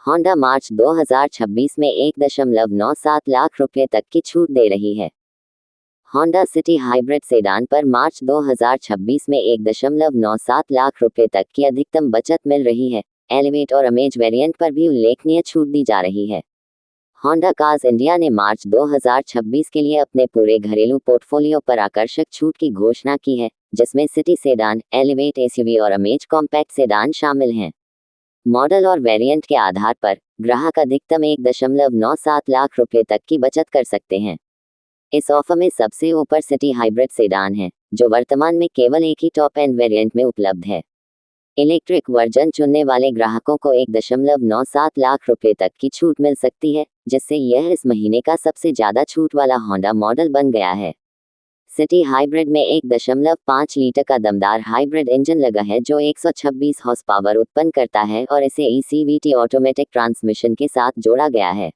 Honda मार्च 2026 में 1.97 लाख रुपये तक की छूट दे रही है। होंडा सिटी हाइब्रिड सेडान पर मार्च 2026 में 1.97 लाख रुपये तक की अधिकतम बचत मिल रही है। एलिवेट और अमेज वेरिएंट पर भी उल्लेखनीय छूट दी जा रही है। होंडा कार्स इंडिया ने मार्च 2026 के लिए अपने पूरे घरेलू पोर्टफोलियो पर आकर्षक छूट की घोषणा की है, जिसमें सिटी सेडान, एलिवेट एसयूवी और अमेज कॉम्पैक्ट सेडान शामिल हैं। मॉडल और वेरिएंट के आधार पर ग्राहक अधिकतम 1.97 लाख रुपये तक की बचत कर सकते हैं। इस ऑफर में सबसे ऊपर सिटी हाइब्रिड सेडान है, जो वर्तमान में केवल एक ही टॉप एंड वेरिएंट में उपलब्ध है। इलेक्ट्रिक वर्जन चुनने वाले ग्राहकों को 1.97 लाख रुपये तक की छूट मिल सकती है, जिससे यह इस महीने का सबसे ज़्यादा छूट वाला होंडा मॉडल बन गया है। सिटी हाइब्रिड में 1.5 लीटर का दमदार हाइब्रिड इंजन लगा है, जो 126 हॉर्स पावर उत्पन्न करता है और इसे ECVT ऑटोमेटिक ट्रांसमिशन के साथ जोड़ा गया है।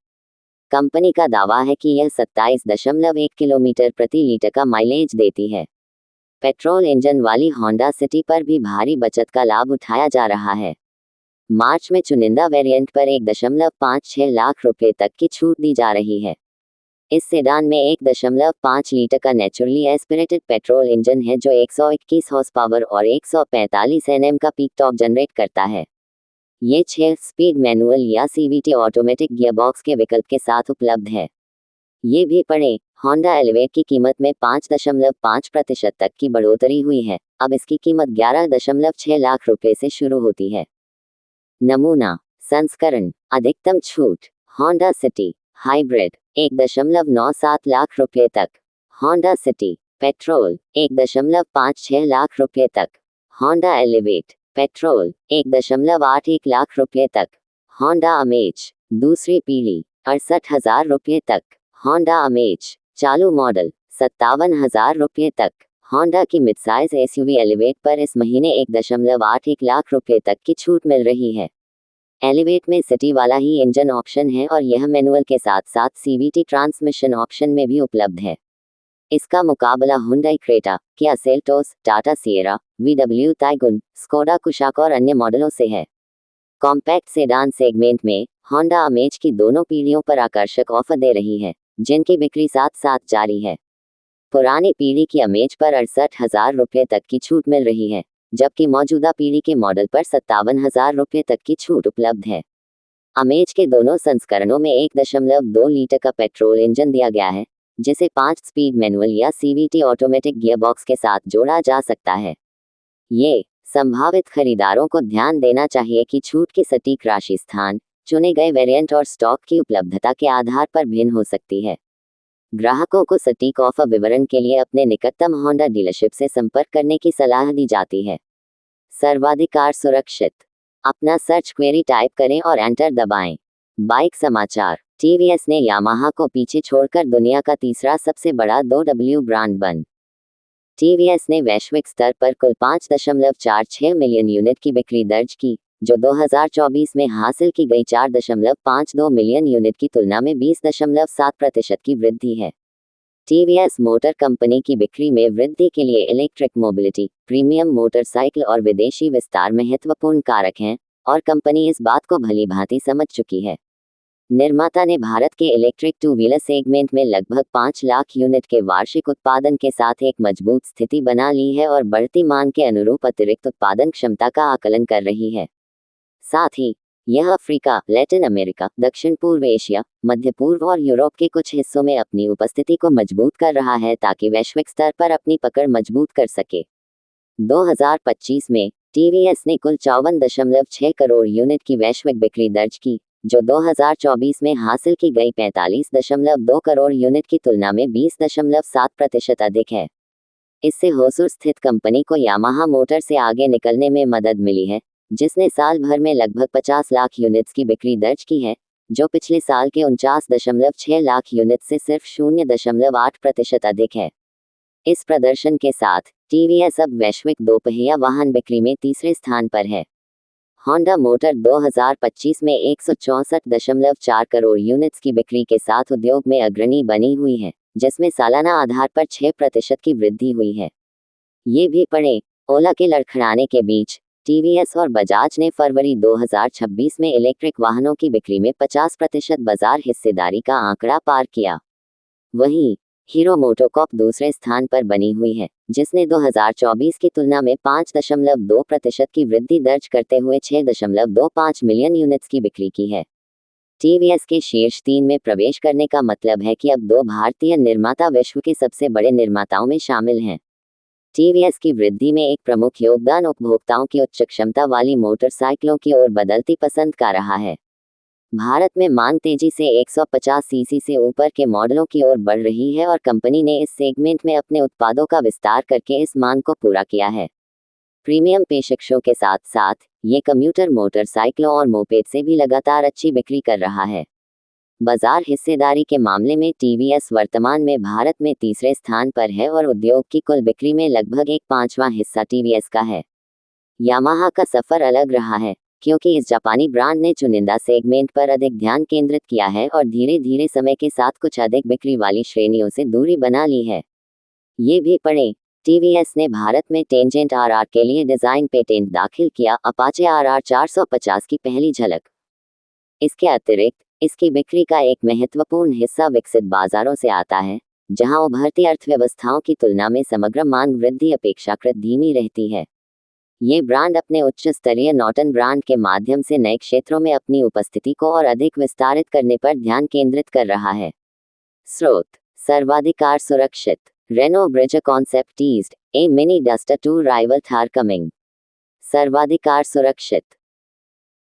कंपनी का दावा है कि यह 27.1 किलोमीटर प्रति लीटर का माइलेज देती है। पेट्रोल इंजन वाली होंडा सिटी पर भी भारी बचत का लाभ उठाया जा रहा है। मार्च में चुनिंदा वेरिएंट पर 1.56 लाख रुपये तक की छूट दी जा रही है। इस सेडान में 1.5 लीटर का नेचुरली एस्पिरेटेड पेट्रोल इंजन है, जो 121 हॉर्स पावर और 145 Nm का पीक टॉर्क जनरेट करता है। ये 6 स्पीड मैनुअल या CVT ऑटोमेटिक गियरबॉक्स के विकल्प के साथ उपलब्ध है। ये भी पढ़ें, होंडा एलिवेट की कीमत में 5.5% तक की बढ़ोतरी हुई है। अब इसकी कीमत 11.6 लाख रुपये से शुरू होती है। नमूना संस्करण, अधिकतम छूट, होंडा सिटी हाइब्रिड 1.97 लाख रुपये तक, होंडा सिटी पेट्रोल 1.56 लाख रुपये तक, होंडा एलिवेट पेट्रोल 1.81 लाख रुपये तक, होंडा अमेज दूसरी पीढ़ी 68,000 रुपये तक, होंडा अमेज चालू मॉडल 57,000 रुपये तक। होंडा की मिड साइज एसयूवी एलिवेट पर इस महीने 1.81 लाख रुपये तक की छूट मिल रही है। एलिवेट में सिटी वाला ही इंजन ऑप्शन है और यह मैनुअल के साथ साथ CVT ट्रांसमिशन ऑप्शन में भी उपलब्ध है। इसका मुकाबला Hyundai Creta, Kia Seltos, Tata Sierra, VW Tiguan, Skoda Kushaq और अन्य मॉडलों से है। कॉम्पैक्ट सेडान सेगमेंट में होंडा अमेज की दोनों पीढ़ियों पर आकर्षक ऑफर दे रही है, जिनकी बिक्री साथ साथ जारी है। पुरानी पीढ़ी की अमेज पर 68,000 रुपये तक की छूट मिल रही है, जबकि मौजूदा पीढ़ी के मॉडल पर 57,000 रुपये तक की छूट उपलब्ध है। अमेज के दोनों संस्करणों में 1.2 लीटर का पेट्रोल इंजन दिया गया है, जिसे 5 स्पीड मैनुअल या CVT ऑटोमेटिक गियरबॉक्स के साथ जोड़ा जा सकता है। ये संभावित खरीदारों को ध्यान देना चाहिए कि छूट की सटीक राशि स्थान, चुने गए वेरिएंट और स्टॉक की उपलब्धता के आधार पर भिन्न हो सकती है। ग्राहकों को सटीक ऑफर विवरण के लिए अपने निकटतम होंडा डीलरशिप से संपर्क करने की सलाह दी जाती है। सर्वाधिकार सुरक्षित, अपना सर्च क्वेरी टाइप करें और एंटर दबाएं। बाइक समाचार, TVS ने यामाहा को पीछे छोड़कर दुनिया का तीसरा सबसे बड़ा 2W ब्रांड बन। TVS ने वैश्विक स्तर पर कुल 5.46 मिलियन यूनिट की बिक्री दर्ज की, जो 2024 में हासिल की गई 4.52 मिलियन यूनिट की तुलना में 20.7% की वृद्धि है। TVS मोटर कंपनी की बिक्री में वृद्धि के लिए इलेक्ट्रिक मोबिलिटी, प्रीमियम मोटरसाइकिल और विदेशी विस्तार महत्वपूर्ण कारक हैं, और कंपनी इस बात को भली भांति समझ चुकी है। निर्माता ने भारत के इलेक्ट्रिक टू व्हीलर सेगमेंट में लगभग 5 लाख यूनिट के वार्षिक उत्पादन के साथ एक मजबूत स्थिति बना ली है और बढ़ती मांग के अनुरूप अतिरिक्त उत्पादन क्षमता का आकलन कर रही है। साथ ही यह अफ्रीका, लैटिन अमेरिका, दक्षिण पूर्व एशिया, मध्य पूर्व और यूरोप के कुछ हिस्सों में अपनी उपस्थिति को मजबूत कर रहा है ताकि वैश्विक स्तर पर अपनी पकड़ मजबूत कर सके। 2025 में TVS ने कुल 54.6 करोड़ यूनिट की वैश्विक बिक्री दर्ज की, जो 2024 में हासिल की गई 45.2 करोड़ यूनिट की तुलना में 20.7% अधिक है। इससे होसुर स्थित कंपनी को यामाहा मोटर से आगे निकलने में मदद मिली है, जिसने साल भर में लगभग 50 लाख यूनिट्स की बिक्री दर्ज की है, जो पिछले साल के 49.6 लाख यूनिट से सिर्फ 0.8% अधिक है। इस प्रदर्शन के साथ TVS अब वैश्विक दोपहिया वाहन बिक्री में तीसरे स्थान पर है। होंडा मोटर 2025 में 164.4 करोड़ यूनिट्स की बिक्री के साथ उद्योग में अग्रणी बनी हुई है, जिसमें सालाना आधार पर 6% की वृद्धि हुई है। ये भी पढ़ें, ओला के लड़खड़ाने के बीच टीवीएस और बजाज ने फरवरी 2026 में इलेक्ट्रिक वाहनों की बिक्री में 50% बाजार हिस्सेदारी का आंकड़ा पार किया। वहीं हीरो मोटोकॉर्प दूसरे स्थान पर बनी हुई है, जिसने 2024 की तुलना में 5.2% की वृद्धि दर्ज करते हुए 6.25 मिलियन यूनिट्स की बिक्री की है। टीवीएस के शीर्ष 3 में प्रवेश करने का मतलब है कि अब 2 भारतीय निर्माता विश्व के सबसे बड़े निर्माताओं में शामिल हैं। टीवीएस की वृद्धि में एक प्रमुख योगदान उपभोक्ताओं की उच्च क्षमता वाली मोटरसाइकिलों की ओर बदलती पसंद का रहा है। भारत में मांग तेजी से 150 सीसी से ऊपर के मॉडलों की ओर बढ़ रही है और कंपनी ने इस सेगमेंट में अपने उत्पादों का विस्तार करके इस मांग को पूरा किया है। प्रीमियम पेशकशों के साथ साथ ये कम्यूटर मोटरसाइकिलों और मोपेड से भी लगातार अच्छी बिक्री कर रहा है। बाजार हिस्सेदारी के मामले में टीवीएस वर्तमान में भारत में तीसरे स्थान पर है और उद्योग की कुल बिक्री में लगभग 1/5वां हिस्सा टीवीएस का है। यामाहा का सफर अलग रहा है, क्योंकि इस जापानी ब्रांड ने चुनिंदा सेगमेंट पर अधिक ध्यान केंद्रित किया है और धीरे धीरे समय के साथ कुछ अधिक बिक्री वाली श्रेणियों से दूरी बना ली है। ये भी पढ़ें, टीवीएस ने भारत में टेंजेंट आरआर के लिए डिजाइन पेटेंट दाखिल किया, अपाचे आरआर 450 की पहली झलक। इसके अतिरिक्त इसकी बिक्री का एक महत्वपूर्ण हिस्सा विकसित बाजारों से आता है, जहां उभरती अर्थव्यवस्थाओं की तुलना में समग्र मांग वृद्धि अपेक्षाकृत धीमी रहती है। ये ब्रांड अपने उच्च स्तरीय नॉर्टन ब्रांड के माध्यम से नए क्षेत्रों में अपनी उपस्थिति को और अधिक विस्तारित करने पर ध्यान केंद्रित कर रहा है। स्रोत: सर्वाधिकार सुरक्षित। Renault bridge concept teased, a mini Duster to rival Thar coming. सर्वाधिकार सुरक्षित।